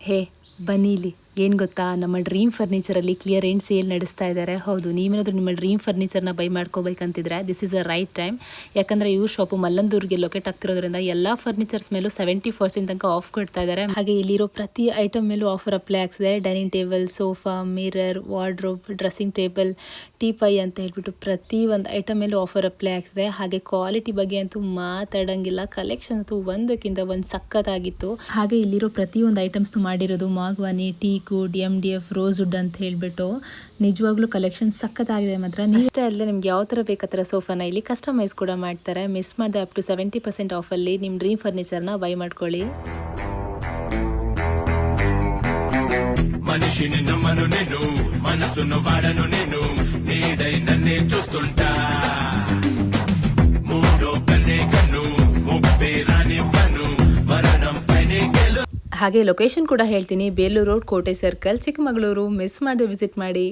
ಹೇ ಬನ್ನಿ ಇಲ್ಲಿ. ಏನು ಗೊತ್ತಾ, ನಮ್ಮ ಡ್ರೀಮ್ ಫರ್ನಿಚರಲ್ಲಿ ಕ್ಲಿಯರೆನ್ಸ್ ಸೇಲ್ ನಡೆಸ್ತಾ ಇದ್ದಾರೆ. ಹೌದು, ನೀವೇನಾದರೂ ನಿಮ್ಮ ಡ್ರೀಮ್ ಫರ್ನಿಚರ್ನ ಬೈ ಮಾಡ್ಕೋಬೇಕಂತಿದ್ರೆ this is a right time. ಯಾಕಂದರೆ ಇವ್ರ ಶಾಪು ಮಲ್ಲಂದೂರಿಗೆ ಲೊಕೇಟ್ ಆಗ್ತಿರೋದ್ರಿಂದ ಎಲ್ಲ ಫರ್ನಿಚರ್ಸ್ ಮೇಲೂ 70% ತನಕ ಆಫ್ ಕೊಡ್ತಾ ಇದ್ದಾರೆ. ಹಾಗೆ ಇಲ್ಲಿರೋ ಪ್ರತಿ ಐಟಮ್ ಮೇಲೂ ಆಫರ್ ಅಪ್ಲೈ ಆಗ್ತಿದೆ. Dining table, sofa, mirror, wardrobe, dressing table, teapoy ಅಂತ ಹೇಳ್ಬಿಟ್ಟು ಪ್ರತಿ ಒಂದು ಐಟಮ್ ಮೇಲೂ ಆಫರ್ ಅಪ್ಲೈ ಆಗ್ತಿದೆ. ಹಾಗೆ ಕ್ವಾಲಿಟಿ ಬಗ್ಗೆ ಅಂತೂ ಮಾತಾಡಂಗಿಲ್ಲ. ಕಲೆಕ್ಷನ್ ಅಂತೂ ಒಂದಕ್ಕಿಂತ ಒಂದು ಸಖತ್ತಾಗಿತ್ತು. ಹಾಗೆ ಇಲ್ಲಿರೋ ಪ್ರತಿ ಒಂದು ಐಟಮ್ಸ್ ಮಾಡಿರೋದು ಮಾಗ್ವಾನಿ, ಟೀಕ್, MDF, ರೋಸ್ ವುಡ್ ಅಂತ ಹೇಳ್ಬಿಟ್ಟು ನಿಜವಾಗ್ಲೂ ಕಲೆಕ್ಷನ್ ಸಖತ್ತಾಗಿದೆ. ಮಾತ್ರ ಇಷ್ಟೇ ಅಲ್ಲದೆ ನಿಮ್ಗೆ ಯಾವ ಥರ ಬೇಕು ಆ ಥರ ಸೋಫಾನ ಇಲ್ಲಿ ಕಸ್ಟಮೈಸ್ ಕೂಡ ಮಾಡ್ತಾರೆ. ಮಿಸ್ ಮಾಡದೆ ಅಪ್ ಟು 70% ಆಫಲ್ಲಿ ನಿಮ್ಮ ಡ್ರೀಮ್ ಫರ್ನಿಚರ್ನ ಬೈ ಮಾಡ್ಕೊಳ್ಳಿ. మనిషిని నమ్మను నేను, మనసును వాడను నేను, నీడై నన్నే చూస్తుంటా, మూడో కన్నే కన్ను, ముప్పే రానివ్వను, మరణం పైనే గెలు. ಹಾಗೆ ಲೊಕೇಶನ್ ಕೂಡ ಹೇಳ್ತೀನಿ. ಬೇಲೂರು ರೋಡ್, ಕೋಟೆ ಸರ್ಕಲ್, ಚಿಕ್ಕಮಗಳೂರು. ಮಿಸ್ ಮಾಡದೆ ವಿಸಿಟ್ ಮಾಡಿ.